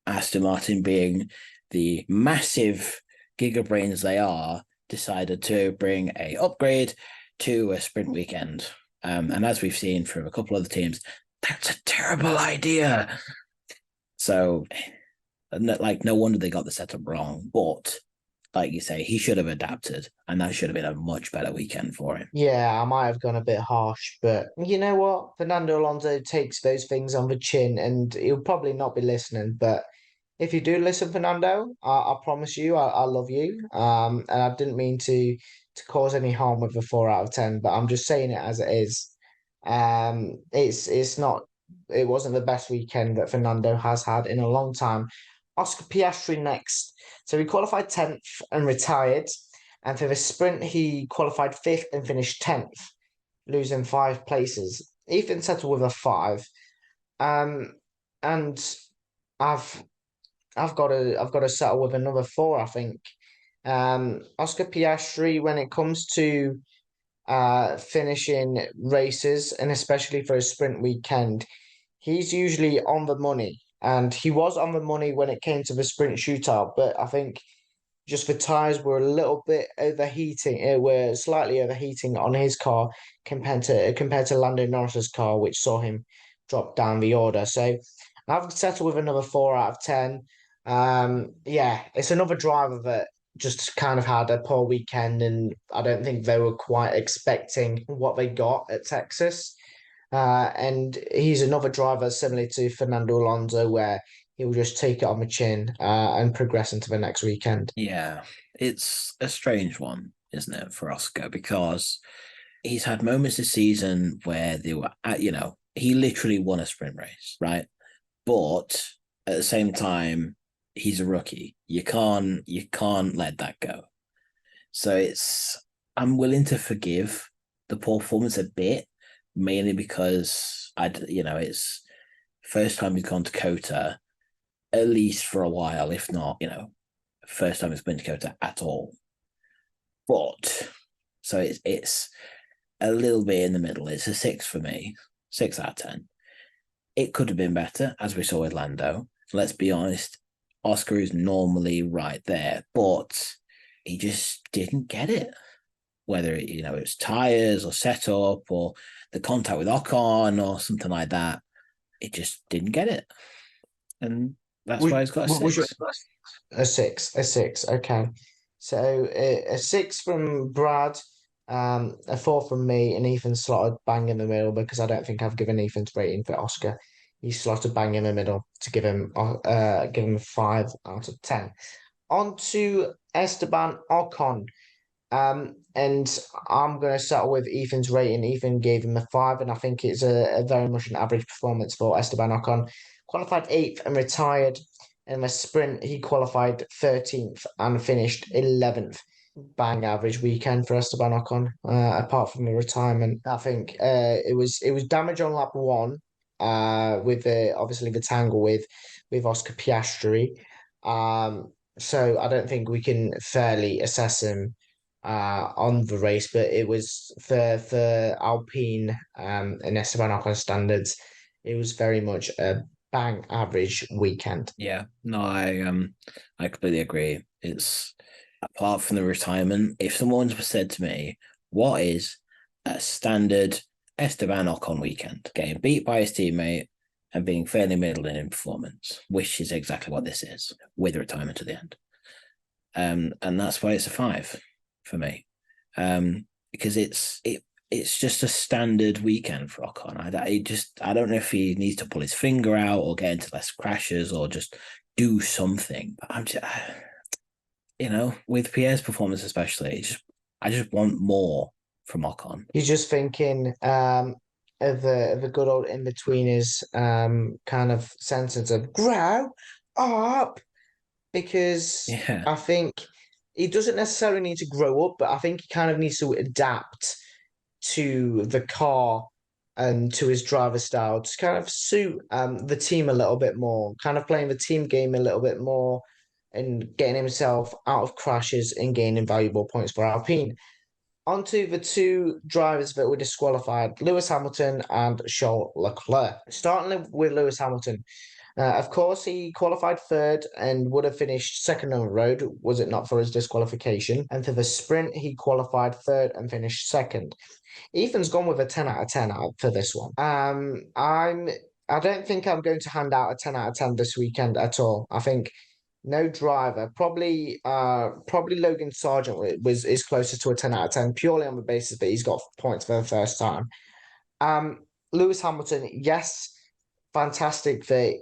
Aston Martin, being the massive gigabrains they are, decided to bring a upgrade to a sprint weekend. And as we've seen from a couple of other teams, that's a terrible idea. So, no wonder they got the setup wrong. But like you say, he should have adapted, and that should have been a much better weekend for him. Yeah, I might have gone a bit harsh, but you know what? Fernando Alonso takes those things on the chin, and he'll probably not be listening. But if you do listen, Fernando, I promise you, I love you. And I didn't mean to cause any harm with the 4 out of 10, but I'm just saying it as it is. It's not. It wasn't the best weekend that Fernando has had in a long time. Oscar Piastri next. So he qualified 10th and retired. And for the sprint, he qualified 5th and finished 10th, losing 5 places. Ethan settled with a 5. And I've got to settle with another 4, I think. Oscar Piastri, when it comes to finishing races, and especially for a sprint weekend, he's usually on the money. And he was on the money when it came to the sprint shootout, but I think just the tires were a little bit overheating. Were slightly overheating on his car compared to Lando Norris's car, which saw him drop down the order. So I've settled with another 4 out of 10. Yeah, it's another driver that just kind of had a poor weekend, and I don't think they were quite expecting what they got at Texas. And he's another driver similar to Fernando Alonso, where he'll just take it on the chin and progress into the next weekend. Yeah, it's a strange one, isn't it, for Oscar? Because he's had moments this season where they were, he literally won a sprint race, right? But at the same time, he's a rookie. You can't let that go. So I'm willing to forgive the poor performance a bit, mainly because it's first time he's gone to Kota, at least for a while, if not, first time it's been to Kota at all. But so it's a little bit in the middle. It's a 6 for me, 6 out of 10. It could have been better, as we saw with Lando. Let's be honest, Oscar is normally right there, but he just didn't get it. Whether it's tires or setup or the contact with Ocon or something like that, it just didn't get it, and that's why he's got a 6. A six. Okay, so a 6 from Brad, a 4 from me, and Ethan slotted bang in the middle because I don't think I've given Ethan's rating for Oscar. He slotted bang in the middle to give him a 5 out of 10. On to Esteban Ocon. And I'm going to settle with Ethan's rating. Ethan gave him a 5, and I think it's a very much an average performance for Esteban Ocon. Qualified 8th and retired. In the sprint, he qualified 13th and finished 11th. Bang average weekend for Esteban Ocon. Apart from the retirement, I think it was damage on lap 1. With obviously the tangle with Oscar Piastri. So I don't think we can fairly assess him on the race, but it was for Alpine and Esteban Ocon standards, it was very much a bang average weekend. Yeah, no, I completely agree. It's apart from the retirement, if someone said to me, what is a standard Esteban Ocon weekend? Getting beat by his teammate and being fairly middling in performance, which is exactly what this is, with retirement at the end. And that's why it's a 5 for me, because it's just a standard weekend for Ocon. I don't know if he needs to pull his finger out or get into less crashes or just do something. But I'm just, with Pierre's performance especially, I just want more from Ocon. He's just thinking of the good old in-betweeners kind of sentence of grow up, because I think he doesn't necessarily need to grow up, but I think he kind of needs to adapt to the car and to his driver style to kind of suit the team a little bit more, kind of playing the team game a little bit more and getting himself out of crashes and gaining valuable points for Alpine. Onto the 2 drivers that were disqualified, Lewis Hamilton and Charles Leclerc. Starting with Lewis Hamilton. Of course, he qualified 3rd and would have finished 2nd on the road, was it not for his disqualification. And for the sprint, he qualified 3rd and finished 2nd. Ethan's gone with a 10 out of 10 for this one. I don't think I'm going to hand out a 10 out of 10 this weekend at all. I think no driver, probably Logan Sargent is closer to a 10 out of 10, purely on the basis that he's got points for the first time. Lewis Hamilton, yes, fantastic that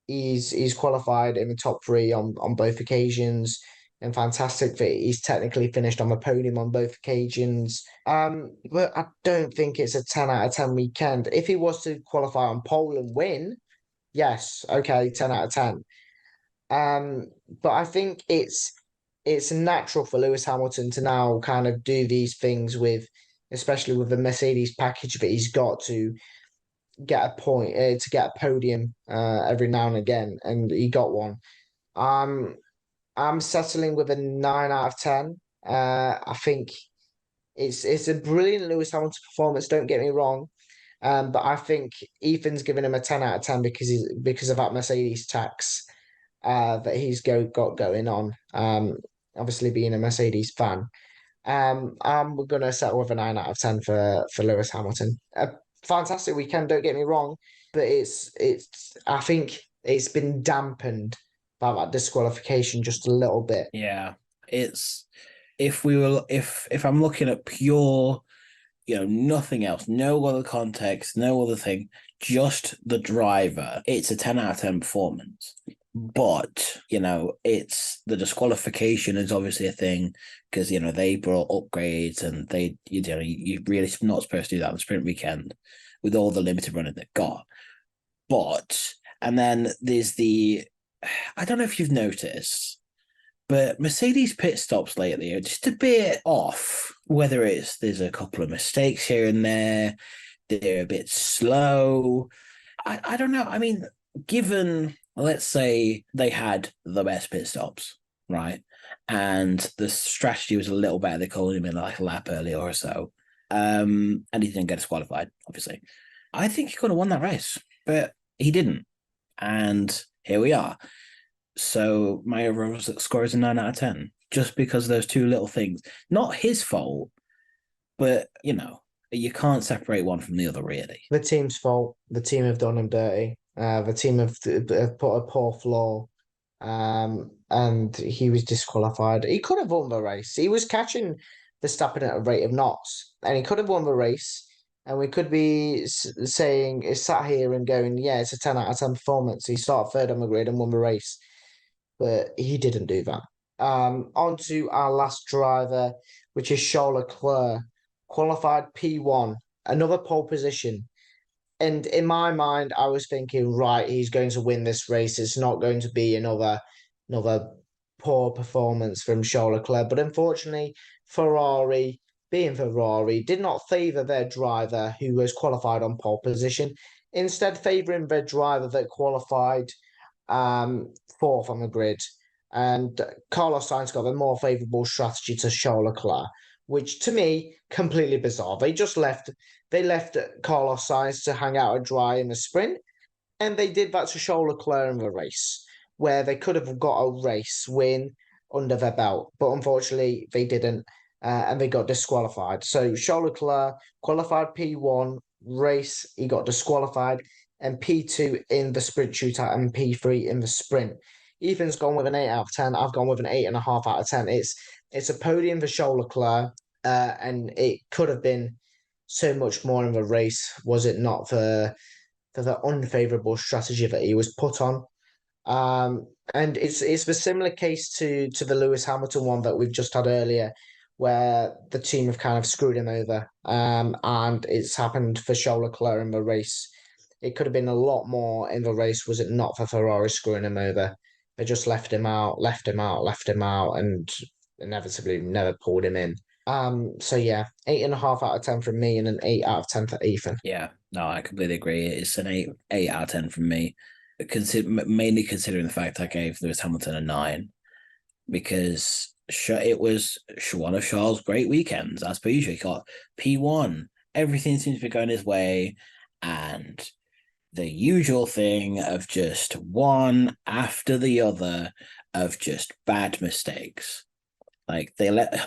he's qualified in the top 3 on both occasions, and fantastic that he's technically finished on the podium on both occasions. But I don't think it's a 10 out of 10 weekend. If he was to qualify on pole and win, yes, okay, 10 out of 10. But I think it's natural for Lewis Hamilton to now kind of do these things especially with the Mercedes package that he's got, to get a point, to get a podium every now and again, and he got one. I'm settling with a 9 out of 10. I think it's a brilliant Lewis Hamilton performance, don't get me wrong. But I think Ethan's giving him a 10 out of 10 because of that Mercedes tax that he's got going on. Obviously being a Mercedes fan. I'm going to settle with a 9 out of 10 for Lewis Hamilton. A fantastic weekend, don't get me wrong, but I think it's been dampened by that disqualification just a little bit. Yeah, if I'm looking at pure, nothing else, no other context, no other thing, just the driver, it's a 10 out of 10 performance. But, it's the disqualification is obviously a thing because, they brought upgrades and you're really not supposed to do that on the sprint weekend with all the limited running they've got. But, and then there's I don't know if you've noticed, but Mercedes pit stops lately are just a bit off, whether there's a couple of mistakes here and there, they're a bit slow. I don't know. I mean, given let's say they had the best pit stops, right? And the strategy was a little better. They called him in like a lap earlier or so. And he didn't get disqualified, obviously. I think he could have won that race, but he didn't. And here we are. So my overall score is a 9 out of 10, just because of those two little things. Not his fault, but, you can't separate one from the other, really. The team's fault. The team have done him dirty. The team have put a poor flaw, and he was disqualified. He could have won the race. He was catching Verstappen at a rate of knots, and he could have won the race. And we could be saying, it's sat here and going, yeah, it's a 10 out of 10 performance. He started third on the grid and won the race, but he didn't do that. On to our last driver, which is Charles Leclerc, qualified P1, another pole position. And in my mind, I was thinking, right, he's going to win this race. It's not going to be another poor performance from Charles Leclerc. But unfortunately, Ferrari, being Ferrari, did not favour their driver who was qualified on pole position, instead favouring their driver that qualified fourth on the grid. And Carlos Sainz got a more favourable strategy to Charles Leclerc, which to me, completely bizarre. They left Carlos Sainz to hang out and dry in the sprint, and they did that to Charles Leclerc in the race, where they could have got a race win under their belt, but unfortunately they didn't, and they got disqualified. So Charles Leclerc qualified P1 race, he got disqualified, and P2 in the sprint shootout and P3 in the sprint. Ethan's gone with an 8 out of 10. I've gone with an 8.5 out of 10. It's a podium for Charles Leclerc, and it could have been so much more in the race, was it not for the unfavourable strategy that he was put on. And it's the similar case to the Lewis Hamilton one that we've just had earlier, where the team have kind of screwed him over. And it's happened for Charles Leclerc in the race. It could have been a lot more in the race, was it not for Ferrari screwing him over. They just left him out, and inevitably never pulled him in. So yeah, 8.5 out of 10 from me and an 8 out of 10 for Ethan. Yeah, no, I completely agree. It's an 8 out of 10 from me. Mainly considering the fact I gave Lewis Hamilton a 9, because it was one of Charles' great weekends, as per usual. He got P1. Everything seems to be going his way, and the usual thing of just one after the other of just bad mistakes. Like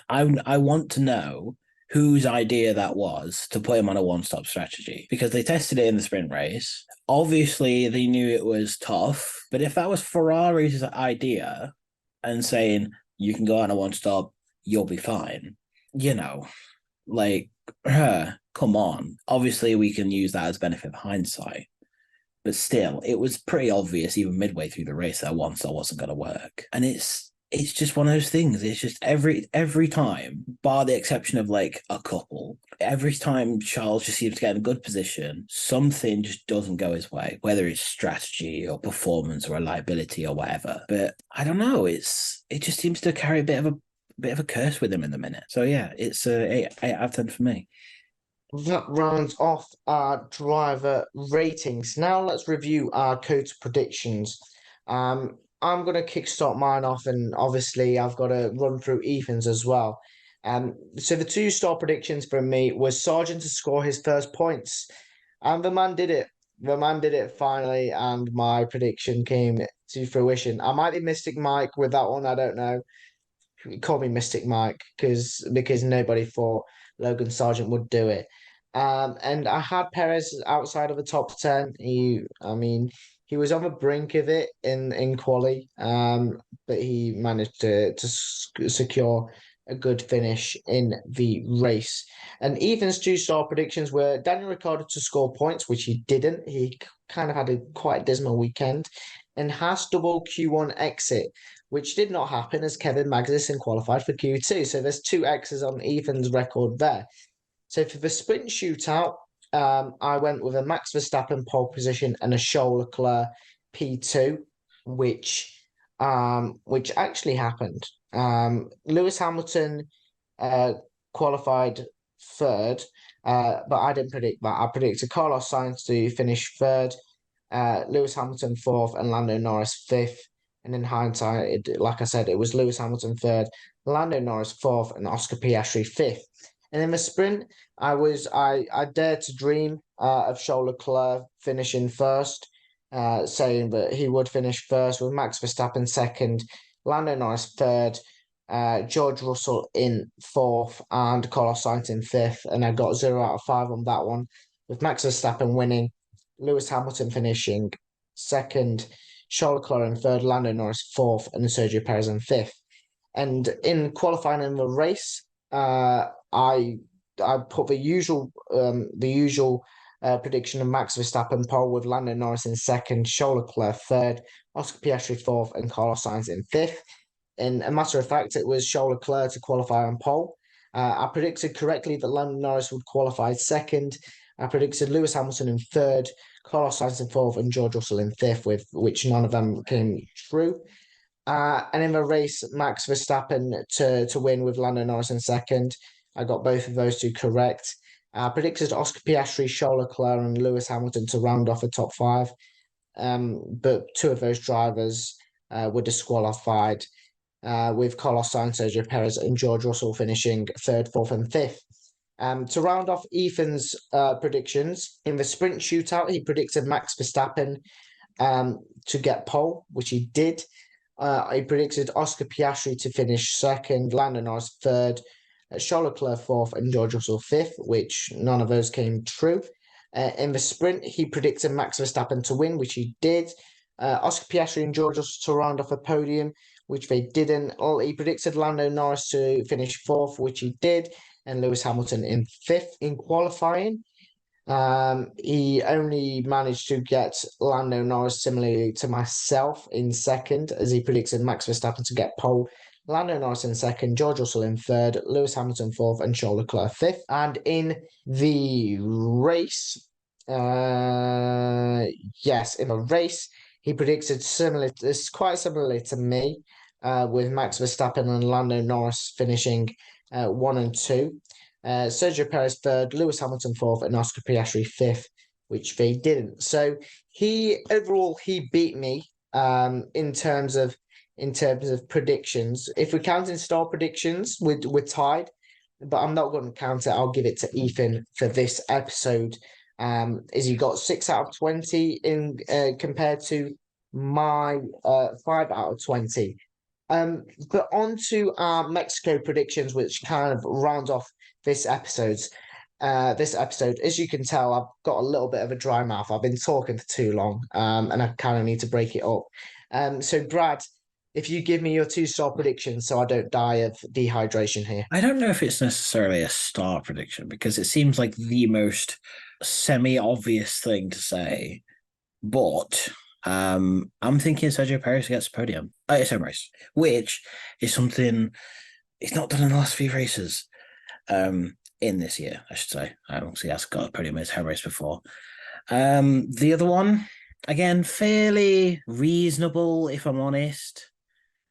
I want to know whose idea that was to put him on a one-stop strategy, because they tested it in the sprint race. Obviously, they knew it was tough, but if that was Ferrari's idea and saying, you can go on a one-stop, you'll be fine, come on. Obviously, we can use that as benefit of hindsight, but still, it was pretty obvious even midway through the race that one-stop wasn't going to work. And it's just one of those things. It's just every time, bar the exception of like a couple, every time Charles just seems to get in a good position, something just doesn't go his way, whether it's strategy or performance or reliability or whatever. But I don't know. It just seems to carry a bit of a curse with him in the minute. So yeah, it's a 8 out of 10 for me. That rounds off our driver ratings. Now let's review our coach predictions. I'm going to kickstart mine off, and obviously I've got to run through Ethan's as well. So the 2-star predictions from me was Sargent to score his first points, and the man did it. The man did it finally, and my prediction came to fruition. I might be Mystic Mike with that one. I don't know. Call me Mystic Mike because nobody thought Logan Sargent would do it. And I had Perez outside of the top 10. He was on the brink of it in quali, but he managed to secure a good finish in the race. And Ethan's 2-star predictions were Daniel Ricciardo to score points, which he didn't. He kind of had a quite dismal weekend. And Haas double Q1 exit, which did not happen as Kevin Magnussen qualified for Q2. So there's 2 X's on Ethan's record there. So for the sprint shootout, I went with a Max Verstappen pole position and a Charles Leclerc P2, which actually happened. Lewis Hamilton qualified third, but I didn't predict that. I predicted Carlos Sainz to finish third, Lewis Hamilton fourth, and Lando Norris fifth. And in hindsight, like I said, it was Lewis Hamilton third, Lando Norris fourth, and Oscar Piastri fifth. And in the sprint, I dared to dream of Charles Leclerc finishing first, saying that he would finish first with Max Verstappen second, Lando Norris third, George Russell in fourth, and Carlos Sainz in fifth. And I got 0 out of 5 on that one, with Max Verstappen winning, Lewis Hamilton finishing second, Charles Leclerc in third, Lando Norris fourth, and Sergio Perez in fifth. And in qualifying in the race, I put the usual prediction of Max Verstappen pole, with Lando Norris in second, Charles Leclerc third, Oscar Piastri fourth, and Carlos Sainz in fifth. In a matter of fact, it was Charles Leclerc to qualify on pole. I predicted correctly that Lando Norris would qualify second. I predicted Lewis Hamilton in third, Carlos Sainz in fourth, and George Russell in fifth, with which none of them came true. And in the race, Max Verstappen to win, with Lando Norris in second. I got both of those two correct. I predicted Oscar Piastri, Charles Leclerc, and Lewis Hamilton to round off the top five. But two of those drivers were disqualified, with Carlos Sainz, Sergio Perez, and George Russell finishing third, fourth, and fifth. To round off Ethan's predictions, in the sprint shootout, he predicted Max Verstappen to get pole, which he did. He predicted Oscar Piastri to finish second, Lando Norris third, Charles Leclerc fourth, and George Russell fifth, which none of those came true. In the sprint, he predicted Max Verstappen to win, which he did. Oscar Piastri and George Russell to round off a podium, which they didn't. He predicted Lando Norris to finish fourth, which he did, and Lewis Hamilton in fifth. In qualifying, he only managed to get Lando Norris, similarly to myself, in second, as he predicted Max Verstappen to get pole, Lando Norris in second, George Russell in third, Lewis Hamilton fourth, and Charles Leclerc fifth. And in the race, in the race, he predicted quite similarly to me, with Max Verstappen and Lando Norris finishing 1 and 2. Sergio Perez third, Lewis Hamilton fourth, and Oscar Piastri fifth, which they didn't. So overall he beat me in terms of predictions. If we're counting star predictions, we're tied, but I'm not going to count it. I'll give it to Ethan for this episode. As he got 6 out of 20 in compared to my 5 out of 20. But on to our Mexico predictions, which kind of rounds off this episode. As you can tell, I've got a little bit of a dry mouth. I've been talking for too long, and I kind of need to break it up. So Brad, if you give me your 2-star predictions so I don't die of dehydration here. I don't know if it's necessarily a star prediction, because it seems like the most semi-obvious thing to say, but I'm thinking Sergio Perez gets the podium at his home race, which is something he's not done in the last few races. In this year, I should say. Obviously, he has got a podium in his home race before. The other one, again, fairly reasonable, if I'm honest,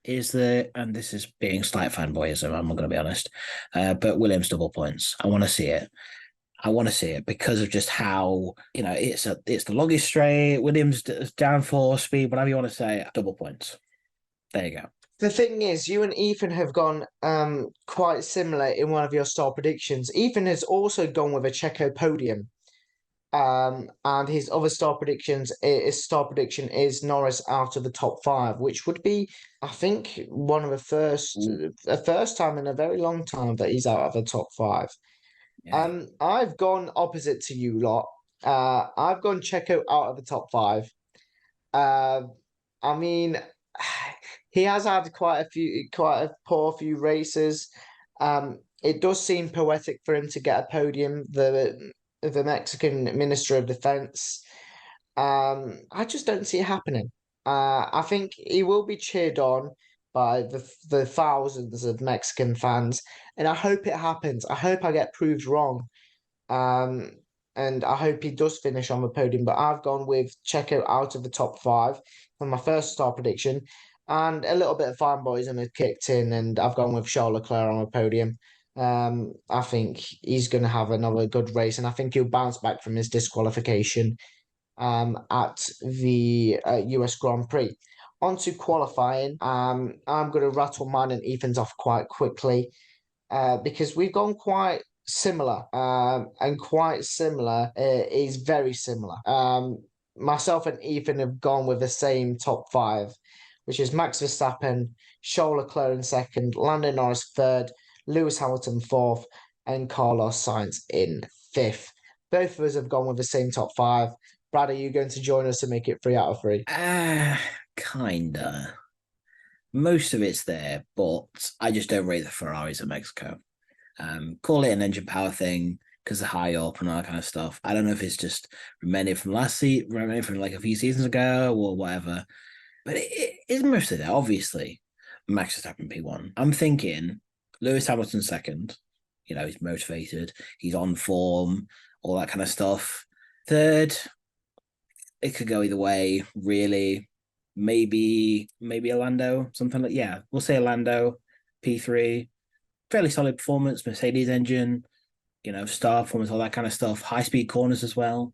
and this is being slight fanboyism, I'm not going to be honest, but Williams double points. I want to see it. Because of just how, it's the longest straight, Williams downforce speed, whatever you want to say, double points. There you go. The thing is, you and Ethan have gone quite similar in one of your star predictions. Ethan has also gone with a Checo podium. And his other star prediction is Norris out of the top 5, which would be, I think, one of the first time in a very long time that he's out of the top 5. Yeah. I've gone opposite to you lot. I've gone Checo out of the top 5. I mean, he has had quite a poor few races. It does seem poetic for him to get a podium. The Mexican Minister of Defense. I just don't see it happening. I think he will be cheered on by the thousands of Mexican fans, and I hope it happens. I hope I get proved wrong. And I hope he does finish on the podium. But I've gone with Checo out of the top 5 for my first star prediction. And a little bit of fanboyism has kicked in, and I've gone with Charles Leclerc on the podium. I think he's going to have another good race, and I think he'll bounce back from his disqualification. at the US Grand Prix. On to qualifying, I'm going to rattle mine and Ethan's off quite quickly because we've gone quite similar, and quite similar is very similar. Myself and Ethan have gone with the same top five, which is Max Verstappen, Charles Leclerc in second, Lando Norris third, Lewis Hamilton fourth, and Carlos Sainz in fifth. Both of us have gone with the same top five. Brad, are you going to join us to make it 3 out of 3? Kinda. Most of it's there, but I just don't rate the Ferraris at Mexico. Call it an engine power thing because they're high up and all that kind of stuff. I don't know if it's just remaining from remaining from like a few seasons ago or whatever, but it is mostly there. Obviously, Max Verstappen P1. I'm thinking Lewis Hamilton second. You know, he's motivated, he's on form, all that kind of stuff. Third, it could go either way, really. Maybe a Lando, something like, yeah, we'll say a Lando, P3, fairly solid performance, Mercedes engine, you know, star performance, all that kind of stuff. High speed corners as well,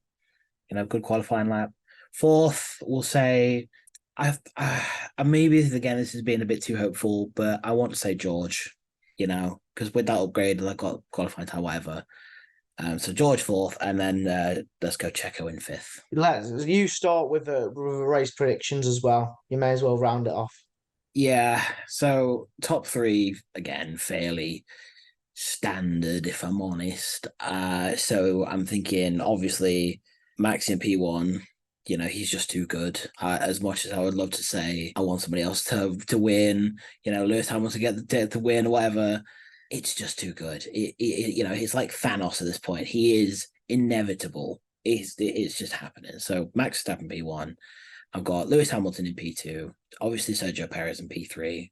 you know, good qualifying lap. Fourth, we'll say, maybe again, this is being a bit too hopeful, but I want to say George, you know, because with that upgrade, I got qualifying time, whatever. So George fourth, and then let's go Checo in fifth. You start with the race predictions as well. You may as well round it off. Yeah, so top three, again, fairly standard, if I'm honest. So I'm thinking, obviously, Max in P1, you know, he's just too good. As much as I would love to say I want somebody else to win, you know, Lewis Hamilton to get the win or whatever, it's just too good. You know, it's like Thanos at this point. He is inevitable. It's just happening. So Max Verstappen P1. I've got Lewis Hamilton in P2. Obviously Sergio Perez in P3.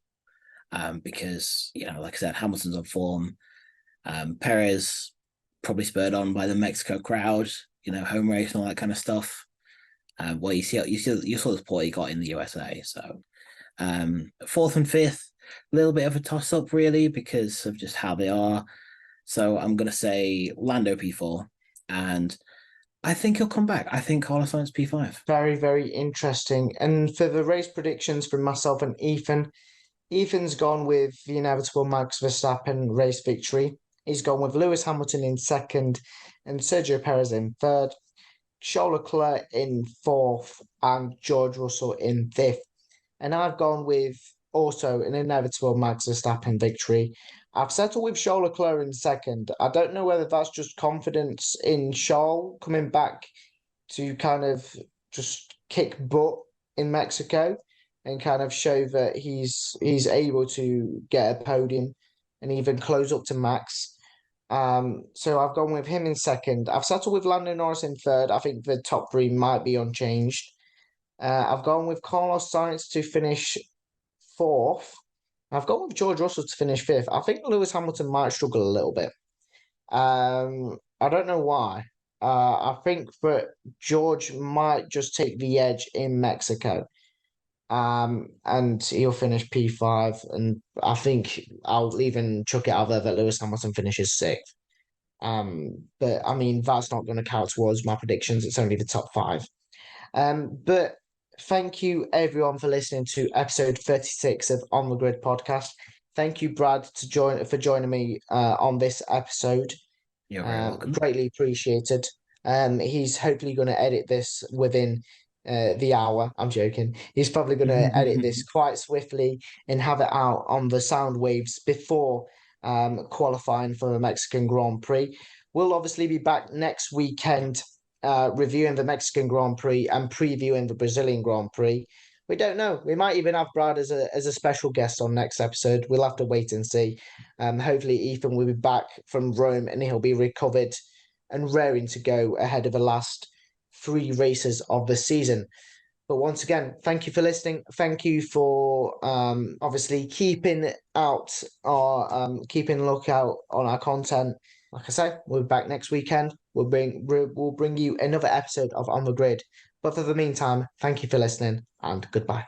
Because, you know, like I said, Hamilton's on form. Perez probably spurred on by the Mexico crowd, you know, home race and all that kind of stuff. Well, you saw the support he got in the USA. So fourth and fifth, a little bit of a toss-up, really, because of just how they are. So I'm going to say Lando P4, and I think he'll come back. I think Carlos Sainz P5. Very, very interesting. And for the race predictions from myself and Ethan, Ethan's gone with the inevitable Max Verstappen race victory. He's gone with Lewis Hamilton in second and Sergio Perez in third, Charles Leclerc in fourth, and George Russell in fifth. And I've gone with also an inevitable Max Verstappen victory. I've settled with Charles Leclerc in second. I don't know whether that's just confidence in Charles coming back to kind of just kick butt in Mexico and kind of show that he's able to get a podium and even close up to Max. So I've gone with him in second. I've settled with Lando Norris in third. I think the top three might be unchanged. I've gone with Carlos Sainz to finish fourth. I've gone with George Russell to finish fifth. I think Lewis Hamilton might struggle a little bit. I don't know why. I think that George might just take the edge in Mexico. And he'll finish P5. And I think I'll even chuck it out there that Lewis Hamilton finishes sixth. But I mean, that's not going to count towards my predictions. It's only the top five. But thank you everyone for listening to episode 36 of On the Grid podcast. Thank you, Brad, for joining me on this episode. You're very welcome. Greatly appreciated. He's hopefully going to edit this within the hour. I'm joking. He's probably going to edit this quite swiftly and have it out on the sound waves before qualifying for the Mexican Grand Prix. We'll obviously be back next weekend reviewing the Mexican Grand Prix and previewing the Brazilian Grand Prix. We don't know. We might even have Brad as a special guest on next episode. We'll have to wait and see. Hopefully Ethan will be back from Rome and he'll be recovered and raring to go ahead of the last 3 races of the season. But once again, thank you for listening. Thank you for obviously keeping keeping a lookout on our content. Like I say, we'll be back next weekend. We'll bring you another episode of On the Grid. But for the meantime, thank you for listening and goodbye.